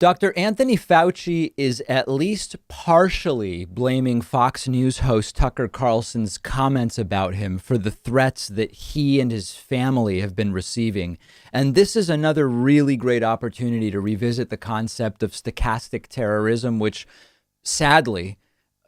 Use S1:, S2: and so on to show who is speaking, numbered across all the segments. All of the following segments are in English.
S1: Dr. Anthony Fauci is at least partially blaming Fox News host Tucker Carlson's comments about him for the threats that he and his family have been receiving. And this is another really great opportunity to revisit the concept of stochastic terrorism, which sadly,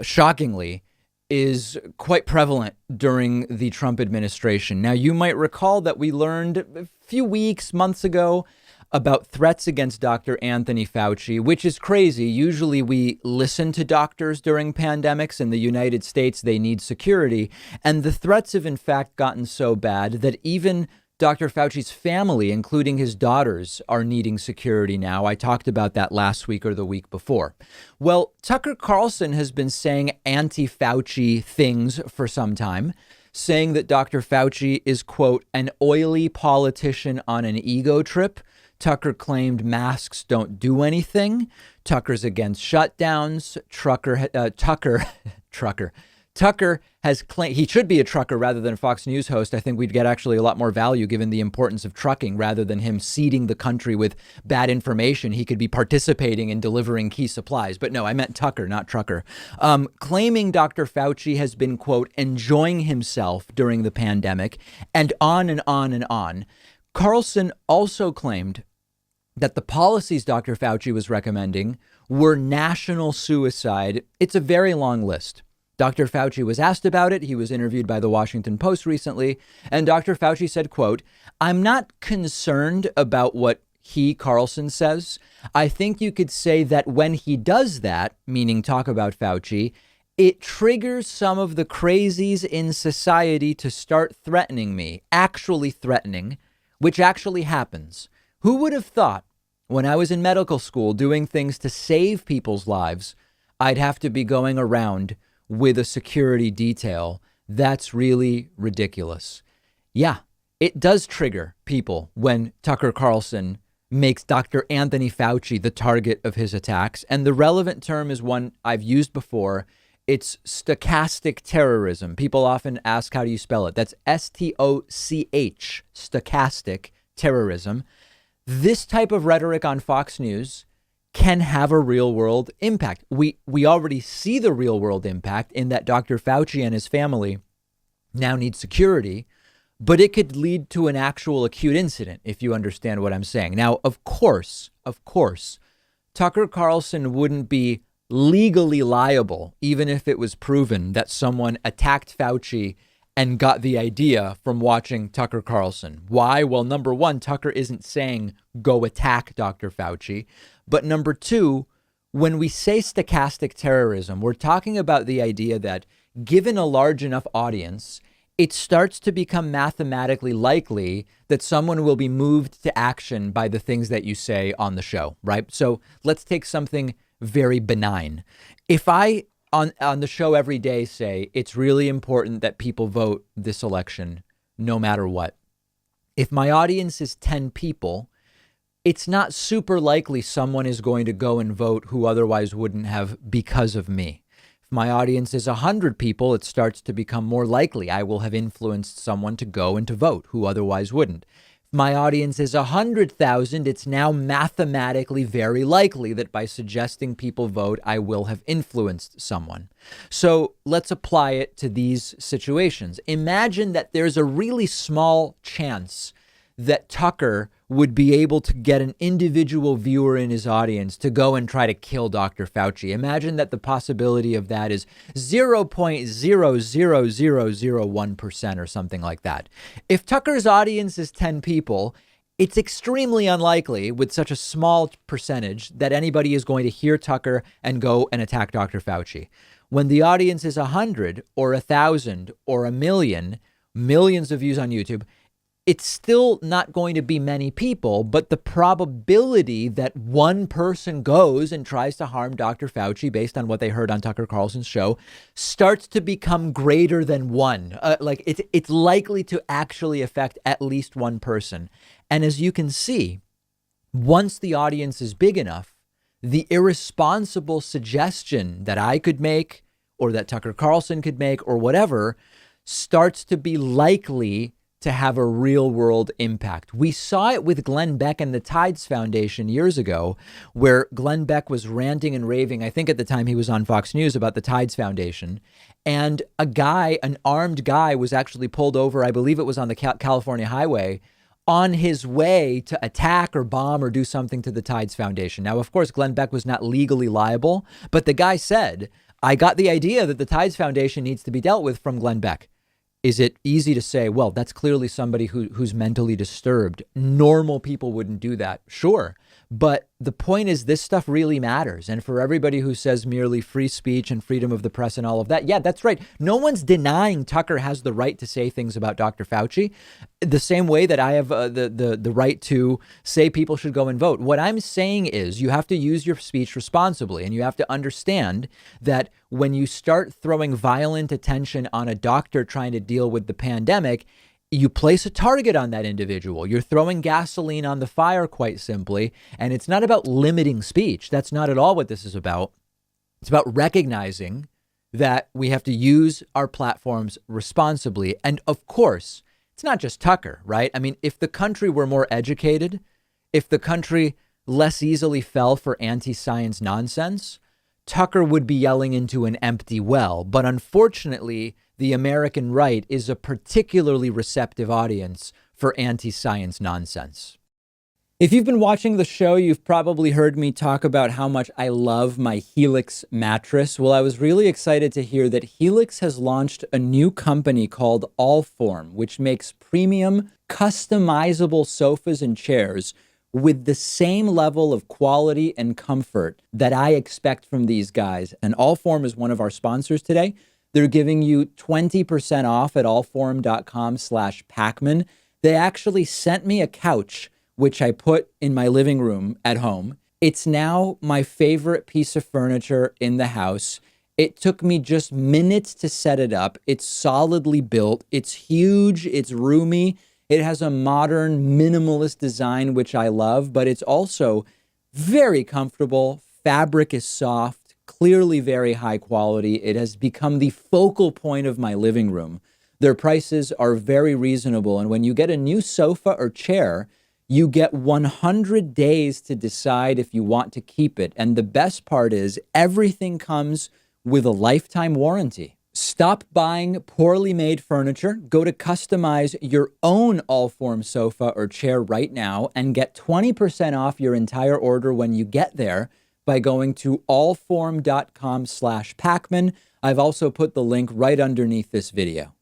S1: shockingly, is quite prevalent during the Trump administration. Now, you might recall that we learned a few weeks, months ago about threats against Dr. Anthony Fauci, which is crazy. Usually we listen to doctors during pandemics. In the United States, they need security. And the threats have in fact gotten so bad that even Dr. Fauci's family, including his daughters, are needing security now. I talked about that last week or the week before. Well, Tucker Carlson has been saying anti-Fauci things for some time, saying that Dr. Fauci is, quote, an oily politician on an ego trip. Tucker claimed masks don't do anything. Tucker's against shutdowns. Tucker has claimed he should be a trucker rather than a Fox News host. I think we'd get actually a lot more value given the importance of trucking rather than him seeding the country with bad information. He could be participating in delivering key supplies. But no, I meant Tucker, not trucker. Claiming Dr. Fauci has been, quote, enjoying himself during the pandemic, and on and on and on. Carlson also claimed that the policies Dr. Fauci was recommending were national suicide. It's a very long list. Dr. Fauci was asked about it. He was interviewed by the Washington Post recently. And Dr. Fauci said, quote, I'm not concerned about what Carlson says. I think you could say that when he does that, meaning talk about Fauci, it triggers some of the crazies in society to start threatening me, actually threatening, which actually happens. Who would have thought when I was in medical school doing things to save people's lives, I'd have to be going around with a security detail? That's really ridiculous. Yeah, it does trigger people when Tucker Carlson makes Dr. Anthony Fauci the target of his attacks. And the relevant term is one I've used before. It's stochastic terrorism. People often ask, how do you spell it? That's STOCH, stochastic terrorism. This type of rhetoric on Fox News can have a real world impact. We already see the real world impact in that Dr. Fauci and his family now need security, but it could lead to an actual acute incident, if you understand what I'm saying. Now, of course, Tucker Carlson wouldn't be legally liable, even if it was proven that someone attacked Fauci and got the idea from watching Tucker Carlson. Why? Well, number one, Tucker isn't saying go attack Dr. Fauci. But number two, when we say stochastic terrorism, we're talking about the idea that given a large enough audience, it starts to become mathematically likely that someone will be moved to action by the things that you say on the show, right? So let's take something very benign. If I on the show every day say it's really important that people vote this election, no matter what. If my audience is 10 people, it's not super likely someone is going to go and vote who otherwise wouldn't have because of me. If my audience is 100 people, it starts to become more likely I will have influenced someone to go and to vote who otherwise wouldn't. My audience is 100,000. It's now mathematically very likely that by suggesting people vote, I will have influenced someone. So let's apply it to these situations. Imagine that there's a really small chance that Tucker would be able to get an individual viewer in his audience to go and try to kill Dr. Fauci. Imagine that the possibility of that is 0.00001% or something like that. If Tucker's audience is 10 people, it's extremely unlikely with such a small percentage that anybody is going to hear Tucker and go and attack Dr. Fauci. When the audience is 100 or 1,000 or a million, millions of views on YouTube, it's still not going to be many people, but the probability that one person goes and tries to harm Dr. Fauci based on what they heard on Tucker Carlson's show starts to become greater than one. It's likely to actually affect at least one person. And as you can see, once the audience is big enough, the irresponsible suggestion that I could make or that Tucker Carlson could make or whatever starts to be likely to have a real world impact. We saw it with Glenn Beck and the Tides Foundation years ago, where Glenn Beck was ranting and raving. I think at the time he was on Fox News about the Tides Foundation. And a guy, an armed guy, was actually pulled over. I believe it was on the California highway, on his way to attack or bomb or do something to the Tides Foundation. Now, of course, Glenn Beck was not legally liable, but the guy said, I got the idea that the Tides Foundation needs to be dealt with from Glenn Beck. Is it easy to say, well, that's clearly somebody who's mentally disturbed? Normal people wouldn't do that. Sure. But the point is, this stuff really matters. And for everybody who says merely free speech and freedom of the press and all of that, yeah, that's right. No one's denying Tucker has the right to say things about Dr. Fauci, the same way that I have the right to say people should go and vote. What I'm saying is you have to use your speech responsibly, and you have to understand that when you start throwing violent attention on a doctor trying to deal with the pandemic, you place a target on that individual. You're throwing gasoline on the fire, quite simply. And it's not about limiting speech. That's not at all what this is about. It's about recognizing that we have to use our platforms responsibly. And of course, it's not just Tucker, right? I mean, if the country were more educated, if the country less easily fell for anti-science nonsense, Tucker would be yelling into an empty well. But unfortunately, the American right is a particularly receptive audience for anti-science nonsense. If you've been watching the show, you've probably heard me talk about how much I love my Helix mattress. Well, I was really excited to hear that Helix has launched a new company called Allform, which makes premium, customizable sofas and chairs with the same level of quality and comfort that I expect from these guys. And Allform is one of our sponsors today. They're giving you 20% off at allform.com/Pakman. They actually sent me a couch, which I put in my living room at home. It's now my favorite piece of furniture in the house. It took me just minutes to set it up. It's solidly built. It's huge. It's roomy. It has a modern minimalist design, which I love, but it's also very comfortable. Fabric is soft. Clearly very high quality. It has become the focal point of my living room. Their prices are very reasonable. And when you get a new sofa or chair, you get 100 days to decide if you want to keep it. And the best part is everything comes with a lifetime warranty. Stop buying poorly made furniture. Go to customize your own Allform sofa or chair right now and get 20% off your entire order when you get there by going to allform.com/Pakman. I've also put the link right underneath this video.